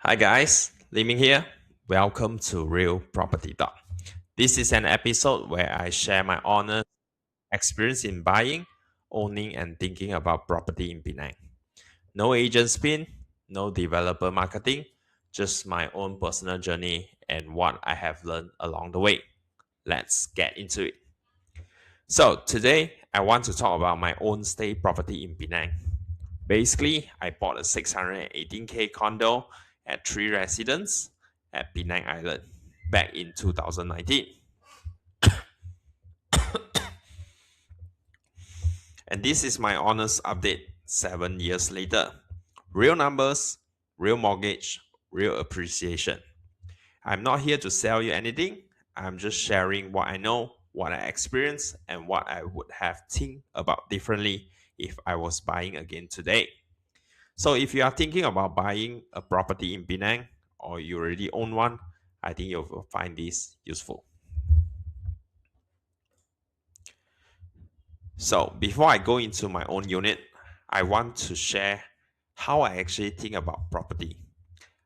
Hi guys, Ming here. Welcome to Real Property Talk. This is an episode where I share my honest experience in buying, owning, and thinking about property in Penang. No agent spin, no developer marketing, just my own personal journey and what I have learned along the way. Let's get into it. So today I want to talk about my own stay property in Penang. Basically, I bought a 618K condo at three residents at Penang Island back in 2019. And this is my honest update 7 years later. Real numbers, real mortgage, real appreciation. I'm not here to sell you anything. I'm just sharing what I know, what I experienced, and what I would have think about differently if I was buying again today. So if you are thinking about buying a property in Penang or you already own one, I think you will find this useful. So before I go into my own unit, I want to share how I actually think about property.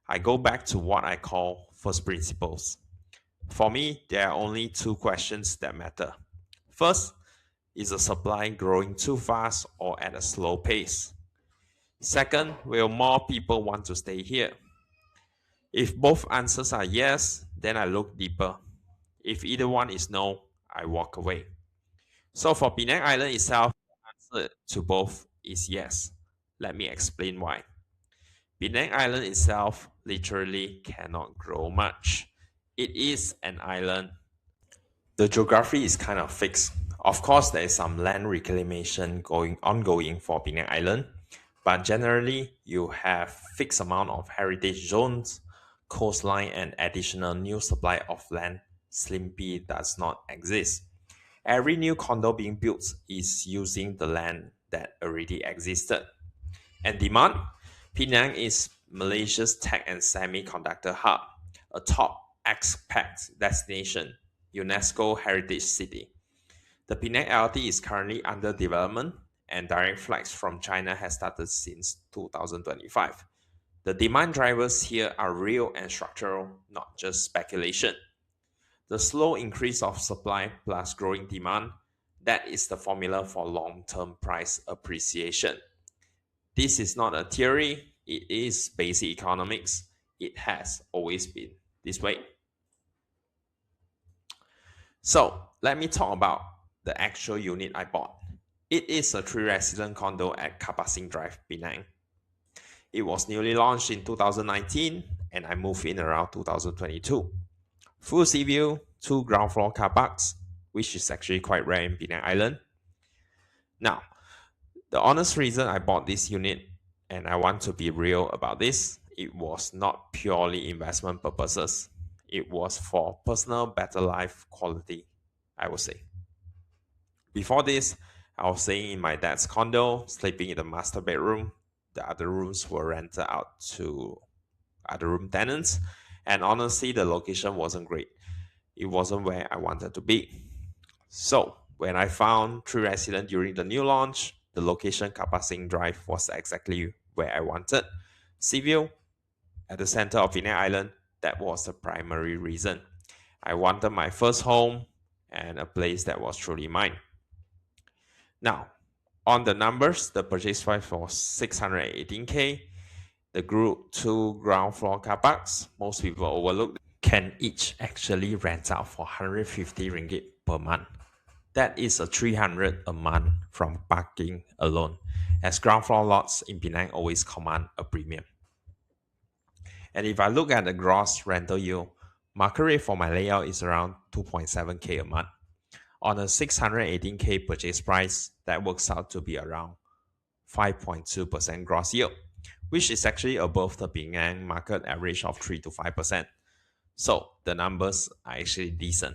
I go back to what I call first principles. For me, there are only two questions that matter. First, is the supply growing too fast or at a slow pace? Second, will more people want to stay here? If both answers are yes, then I look deeper. If either one is no, I walk away. So for Penang Island itself, the answer to both is yes. Let me explain why. Penang Island itself literally cannot grow much. It is an island. The geography is kind of fixed. Of course, there is some land reclamation ongoing for Penang Island, but generally you have fixed amount of heritage zones, coastline, and additional new supply of land simply does not exist. Every new condo being built is using the land that already existed. And demand, Penang is Malaysia's tech and semiconductor hub, a top expat destination, UNESCO heritage city. The Penang LRT is currently under development and direct flights from China has started since 2025. The demand drivers here are real and structural, not just speculation. The slow increase of supply plus growing demand, that is the formula for long-term price appreciation. This is not a theory, it is basic economics. It has always been this way. So, let me talk about the actual unit I bought. It is a three resident condo at Singh Drive, Penang. It was newly launched in 2019 and I moved in around 2022. Full sea view, two ground floor car parks, which is actually quite rare in Penang Island. Now, the honest reason I bought this unit, and I want to be real about this, it was not purely investment purposes. It was for personal better life quality, I would say. Before this, I was staying in my dad's condo, sleeping in the master bedroom. The other rooms were rented out to other room tenants, and honestly, the location wasn't great. It wasn't where I wanted to be. So, when I found True Resident during the new launch, the location Kapasing Drive was exactly where I wanted. Seaview, at the center of Penang Island, that was the primary reason. I wanted my first home and a place that was truly mine. Now, on the numbers, the purchase price was 618K. The group two ground floor car parks, most people overlook, can each actually rent out for 150 ringgit per month. That is a 300 a month from parking alone, as ground floor lots in Penang always command a premium. And if I look at the gross rental yield, market rate for my layout is around 2.7k a month. On a 618k purchase price, that works out to be around 5.2% gross yield, which is actually above the Penang market average of 3 to 5%. So the numbers are actually decent.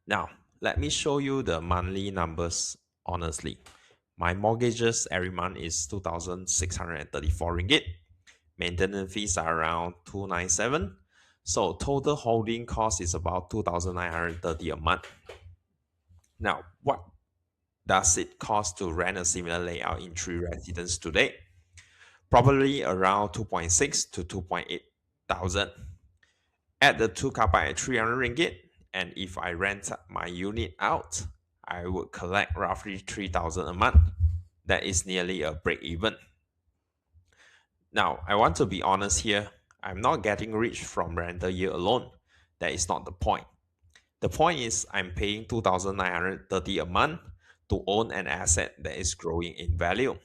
Now, let me show you the monthly numbers honestly. My mortgages every month is 2,634 ringgit. Maintenance fees are around 297. So total holding cost is about 2,930 a month. Now, what does it cost to rent a similar layout in three residents today? probably around 2.6 to 2.8 thousand. Add the 2 car park at 300 ringgit, and if I rent my unit out, I would collect roughly 3,000 a month. That is nearly a break even. Now, I want to be honest here. I'm not getting rich from rental yield alone. That is not the point. The point is I'm paying 2,930 a month to own an asset that is growing in value.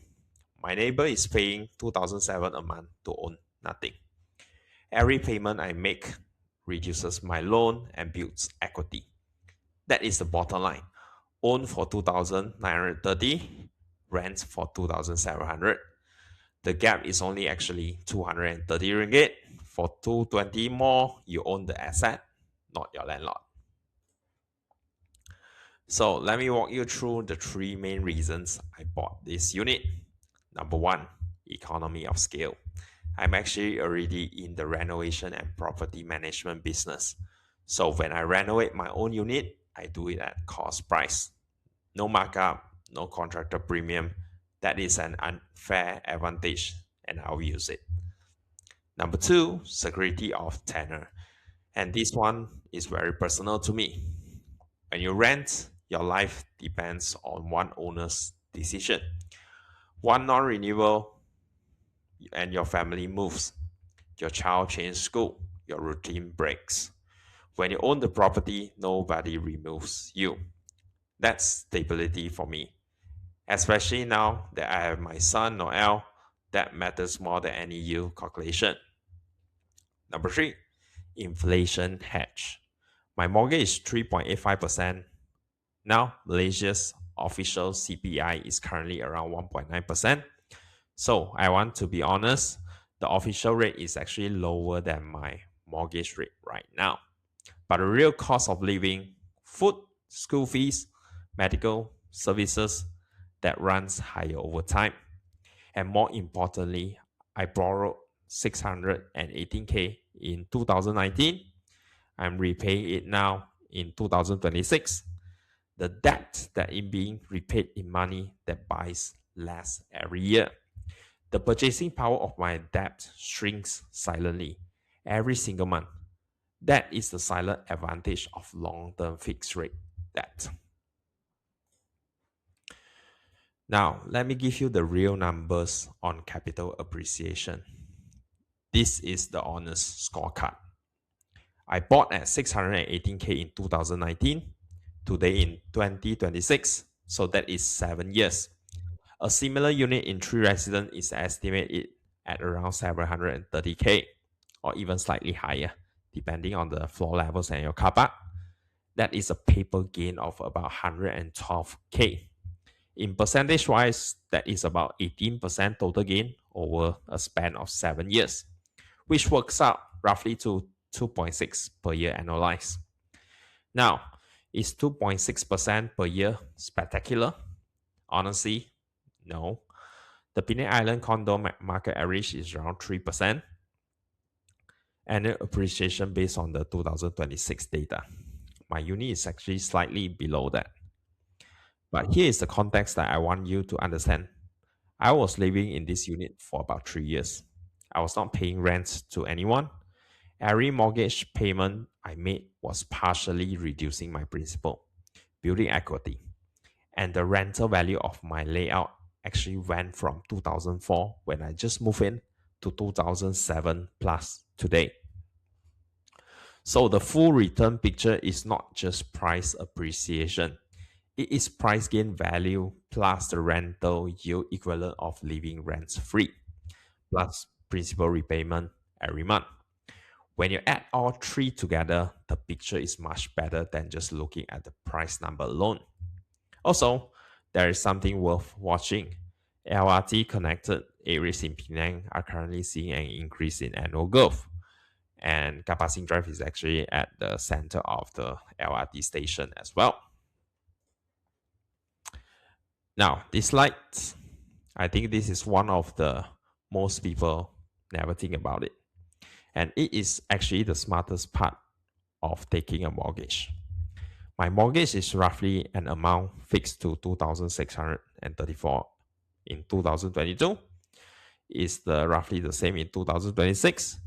My neighbor is paying 2,007 a month to own nothing. Every payment I make reduces my loan and builds equity. That is the bottom line. Own for 2,930, rent for 2,700. The gap is only actually 230 ringgit. For 220 more, you own the asset, not your landlord. So let me walk you through the three main reasons I bought this unit. Number one, economy of scale. I'm actually already in the renovation and property management business. So when I renovate my own unit, I do it at cost price. No markup, no contractor premium. That is an unfair advantage, and I'll use it. Number two, security of tenure. And this one is very personal to me. When you rent, your life depends on one owner's decision. One non-renewal and your family moves. Your child changes school. Your routine breaks. When you own the property, nobody removes you. That's stability for me. Especially now that I have my son Noel, that matters more than any yield calculation. Number three, inflation hedge. My mortgage is 3.85%. Now, Malaysia's official CPI is currently around 1.9%. So, I want to be honest, the official rate is actually lower than my mortgage rate right now. But the real cost of living, food, school fees, medical services, that runs higher over time. And more importantly, I borrowed 618K in 2019. I'm repaying it now in 2026. The debt that is being repaid in money that buys less every year. The purchasing power of my debt shrinks silently every single month. That is the silent advantage of long-term fixed rate debt. Now, let me give you the real numbers on capital appreciation. This is the honest scorecard. I bought at 618K in 2019, today in 2026, so that is 7 years. A similar unit in 3 resident is estimated at around 730K or even slightly higher, depending on the floor levels and your car park. That is a paper gain of about 112K. In percentage wise, that is about 18% total gain over a span of 7 years, which works out roughly to 2.6 per year annualized. Now, is 2.6% per year spectacular? Honestly, no. The Penang Island condo market average is around 3%. Annual appreciation based on the 2026 data. My unit is actually slightly below that. But here is the context that I want you to understand. I was living in this unit for about 3 years. I was not paying rent to anyone. Every mortgage payment I made was partially reducing my principal, building equity. And the rental value of my layout actually went from 2004 when I just moved in to 2007 plus today. So the full return picture is not just price appreciation. It is price gain value plus the rental yield equivalent of living rents free, plus principal repayment every month. When you add all three together, the picture is much better than just looking at the price number alone. Also, there is something worth watching. LRT connected areas in Penang are currently seeing an increase in annual growth. And Karpal Drive is actually at the center of the LRT station as well. Now, this slide, I think this is one of the most people never think about it. And it is actually the smartest part of taking a mortgage. My mortgage is roughly an amount fixed to 2,634 in 2022. is roughly the same in 2026.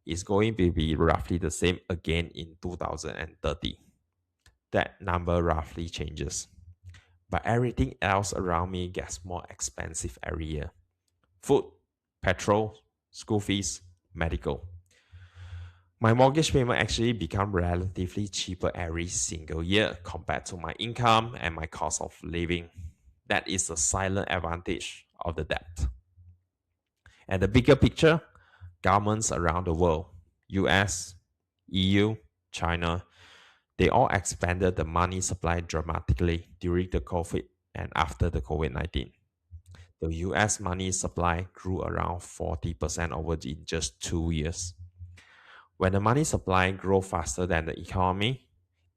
It's going to be roughly the same again in 2030. That number roughly changes. But everything else around me gets more expensive every year. Food, petrol, school fees, medical. My mortgage payment actually become relatively cheaper every single year compared to my income and my cost of living. That is the silent advantage of the debt. And the bigger picture, governments around the world, US, EU, China, they all expanded the money supply dramatically during the COVID and after the COVID 19. The US money supply grew around 40% over in just 2 years. When the money supply grows faster than the economy,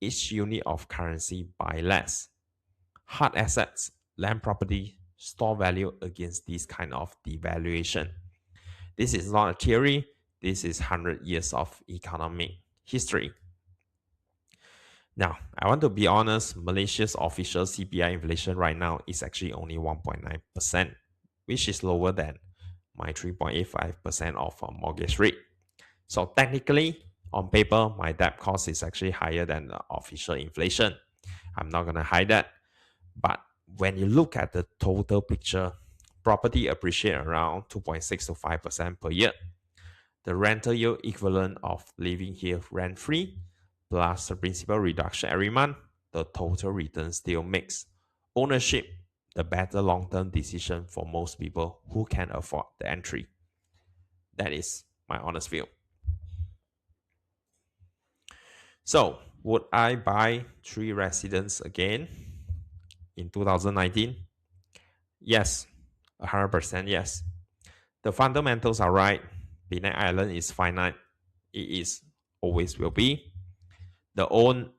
each unit of currency buy less. Hard assets, land property, store value against this kind of devaluation. This is not a theory, this is 100 years of economic history. Now, I want to be honest, Malaysia's official CPI inflation right now is actually only 1.9%, which is lower than my 3.85% of a mortgage rate. So technically, on paper, my debt cost is actually higher than the official inflation. I'm not going to hide that. But when you look at the total picture, property appreciate around 2.6 to 5% per year. The rental yield equivalent of living here rent-free plus the principal reduction every month, the total return still makes ownership the better long-term decision for most people who can afford the entry. That is my honest view. So, would I buy 3 residents again in 2019? Yes, 100% yes. The fundamentals are right. Penang Island is finite. It is always will be. The own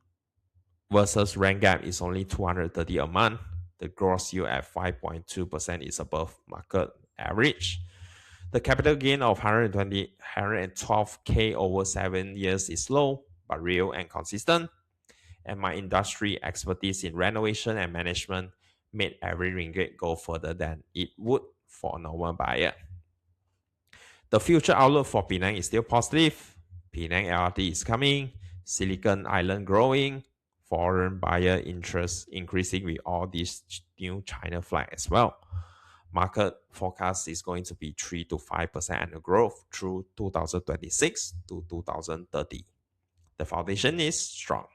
versus rent gap is only 230 a month. The gross yield at 5.2% is above market average. The capital gain of 112K over 7 years is low, but real and consistent. And my industry expertise in renovation and management made every ringgit go further than it would for a normal buyer. The future outlook for Penang is still positive. Penang LRT is coming, Silicon Island growing, foreign buyer interest increasing with all these new China flag as well. Market forecast is going to be 3 to 5% annual growth through 2026 to 2030. The foundation is strong.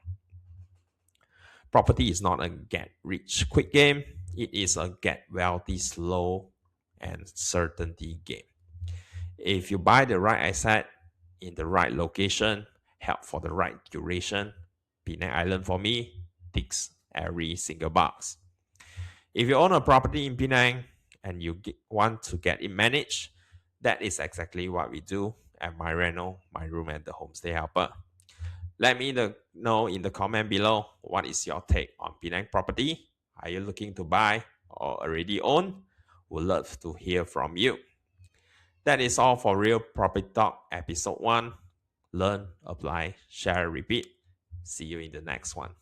Property is not a get rich quick game. It is a get wealthy slow and certainty game. If you buy the right asset in the right location, held for the right duration, Penang Island for me ticks every single box. If you own a property in Penang and you want to get it managed, that is exactly what we do at My Reno, My Room and the Homestay Helper. Let me know in the comment below what is your take on Penang property. Are you looking to buy or already own? Would love to hear from you. That is all for Real Property Talk episode 1. Learn, apply, share, repeat. See you in the next one.